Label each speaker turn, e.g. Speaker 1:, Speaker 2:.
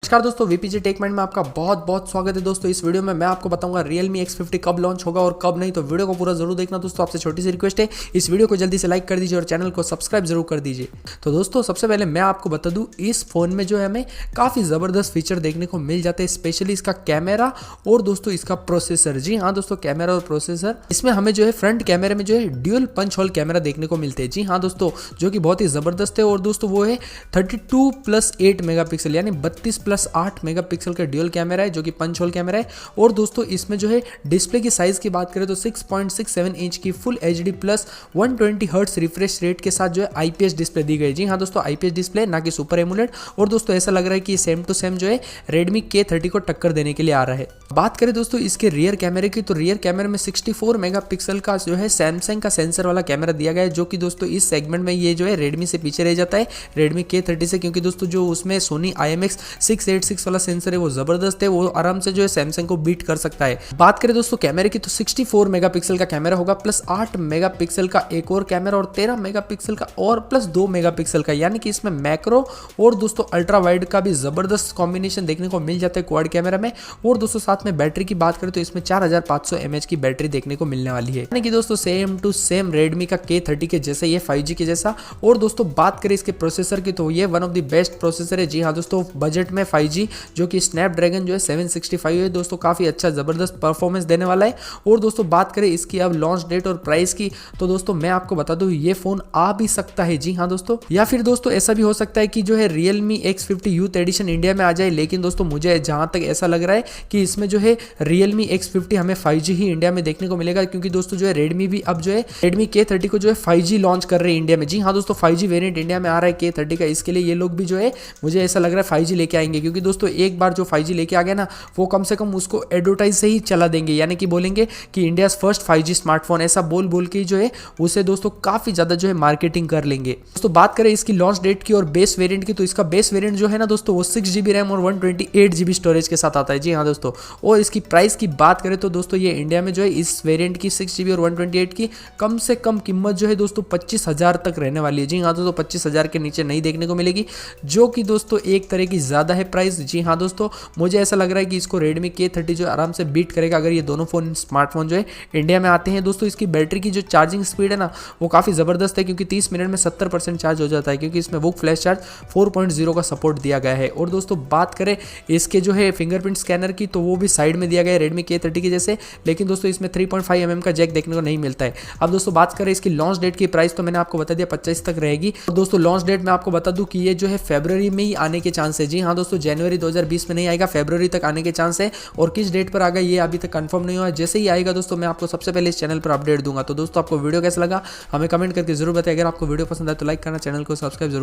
Speaker 1: नमस्कार दोस्तों, वीपीजे take mind में आपका बहुत बहुत स्वागत है। दोस्तों इस वीडियो में मैं आपको बताऊंगा realme x50 कब लॉन्च होगा और कब नहीं, तो वीडियो को पूरा जरूर देखना। दोस्तों आपसे छोटी सी रिक्वेस्ट है, इस वीडियो को जल्दी से लाइक कर दीजिए और चैनल को सब्सक्राइब जरूर कर दीजिए। तो दोस्तों सबसे पहले मैं आपको बता दूं, इस फोन में जो है हमें काफी जबरदस्त फीचर देखने को मिल जाते हैं, स्पेशली इसका कैमरा और दोस्तों इसका प्रोसेसर। जी हाँ दोस्तों, कैमरा और प्रोसेसर, इसमें हमें जो है फ्रंट कैमरे में जो है ड्यूल पंच होल कैमरा देखने को मिलते हैं। जी हाँ दोस्तों, जो कि बहुत ही जबरदस्त है। और दोस्तों वो है 32+8 मेगापिक्सल यानी 32+8 मेगापिक्सल का ड्यूल कैमरा है, जो कि पंच होल कैमरा है। और दोस्तों इसमें जो है डिस्प्ले की साइज की बात करें तो 6.67 इंच की full HD plus 120 hertz refresh rate के साथ जो है IPS डिस्प्ले दी गई। जी हाँ दोस्तों, IPS डिस्प्ले, ना कि सुपर एमुलेट। और दोस्तों ऐसा लग रहा है कि सेम टू सेम जो है रेडमी K30 को टक्कर देने के लिए आ रहा है। बात करें दोस्तों इसके रियर कैमरे की, तो रियर कैमरे में 64 मेगापिक्सल का जो है सैमसंग का सेंसर वाला कैमरा दिया गया है, जो कि दोस्तों इस सेगमेंट में ये जो है रेडमी से पीछे रह जाता है, रेडमी K30 से। क्योंकि दोस्तों जो उसमें सोनी IMX686 वाला सेंसर है वो जबरदस्त है, वो आराम से जो है सैमसंग को बीट कर सकता है। बात करें दोस्तों कैमरे की, तो 64 मेगापिक्सल का कैमरा होगा, प्लस 8 मेगापिक्सल का एक और कैमरा और 13 मेगापिक्सल का और प्लस 2 मेगापिक्सल का, यानी कि इसमें मैक्रो और दोस्तों अल्ट्रा वाइड का भी जबरदस्त कॉम्बिनेशन देखने को मिल जाता है क्वाड कैमरा में। और दोस्तों साथ में बैटरी की बात करें तो इसमें 4500 mAh की बैटरी देखने को मिलने वाली है, यानी कि दोस्तों सेम टू सेम रेडमी का K30 के जैसे, ये 5G के जैसा। और दोस्तों बात करें इसके प्रोसेसर की, तो ये one of the best processor है। जी हाँ दोस्तों, बजट में 5G जो कि स्नैपड्रैगन जो है 765 है दोस्तों, काफी अच्छा जबरदस्त परफॉर्मेंस देने वाला है। और दोस्तों बात करें इसकी अब लॉन्च डेट और प्राइस की, तो दोस्तों मैं आपको बता दूं ये फोन आ भी सकता है। जी हाँ दोस्तों, या फिर दोस्तों ऐसा भी हो सकता है कि जो है realme x50 youth addition India में आ जाए। लेकिन दोस्तों मुझे जहां तक ऐसा लग रहा है कि इसमें जो है realme x50 हमें 5G ही इंडिया में देखने को मिलेगा, क्योंकि दोस्तों जो है रेडमी भी अब जो है रेडमी K30 को जो है 5G लॉन्च कर रहे हैं इंडिया में। जी हाँ दोस्तों, 5G वेरिएंट इंडिया में आ रहा है K30 का, इसके लिए ये लोग भी जो है मुझे ऐसा लग रहा है 5G लेके आएंगे। क्योंकि दोस्तों एक बार जो 5G लेके आ गया ना, वो कम से कम उसको एडवर्टाइज से ही चला देंगे, यानी कि बोलेंगे कि इंडिया फर्स्ट 5G स्मार्टफोन, ऐसा बोल बोल के जो है उसे दोस्तों काफी ज्यादा जो है मार्केटिंग कर लेंगे। दोस्तों बात करें इसकी लॉन्च डेट की और बेस वेरिएंट की, तो इसका बेस वेरिएंट जो है ना दोस्तों वो 6GB रैम और 128GB स्टोरेज के साथ आता है। जी हाँ दोस्तों, और इसकी प्राइस की बात करें तो दोस्तों ये इंडिया में जो है इस वेरिएंट की 6GB और 128 की कम से कम कीमत जो है दोस्तों 25,000 तक रहने वाली है। जी हाँ दोस्तों, 25,000 के नीचे नहीं देखने को मिलेगी, जो कि दोस्तों एक तरह की ज्यादा है प्राइस। जी हाँ दोस्तों, मुझे ऐसा लग रहा है कि इसको रेडमी K30 जो आराम से बीट करेगा अगर ये दोनों फोन स्मार्टफोन जो है इंडिया में आते हैं। दोस्तों इसकी बैटरी की जो चार्जिंग स्पीड है ना वो काफी जबरदस्त है, क्योंकि 30 मिनट में 70% चार्ज हो जाता है, क्योंकि इसमें वुक फ्लैश चार्ज 4.0 का सपोर्ट दिया गया है। और दोस्तों बात करें इसके जो है फिंगरप्रिंट स्कैनर की, तो वो भी साइड में दिया गया है रेडमी K30 के जैसे, लेकिन दोस्तों इसमें 3.5 mm का जैक देखने को नहीं मिलता है। अब दोस्तों बात करें इसकी लॉन्च डेट की, प्राइस तो मैंने आपको बता दिया 25 तक रहेगी। और दोस्तों लॉन्च डेट मैं आपको बता दूं कि ये जो है फरवरी में ही आने के चांस है। जी हाँ दोस्तों, जनवरी 2020 में नहीं आएगा, फरवरी तक आने के चांस है। और किस डेट पर आएगा ये अभी तक कंफर्म नहीं हुआ है। जैसे ही आएगा दोस्तों मैं आपको सबसे पहले इस चैनल पर अपडेट दूंगा। तो दोस्तों आपको वीडियो कैसा लगा हमें कमेंट करके जरूर बताइए। अगर आपको वीडियो पसंद आए तो लाइक करना, चैनल को सब्सक्राइब जरूर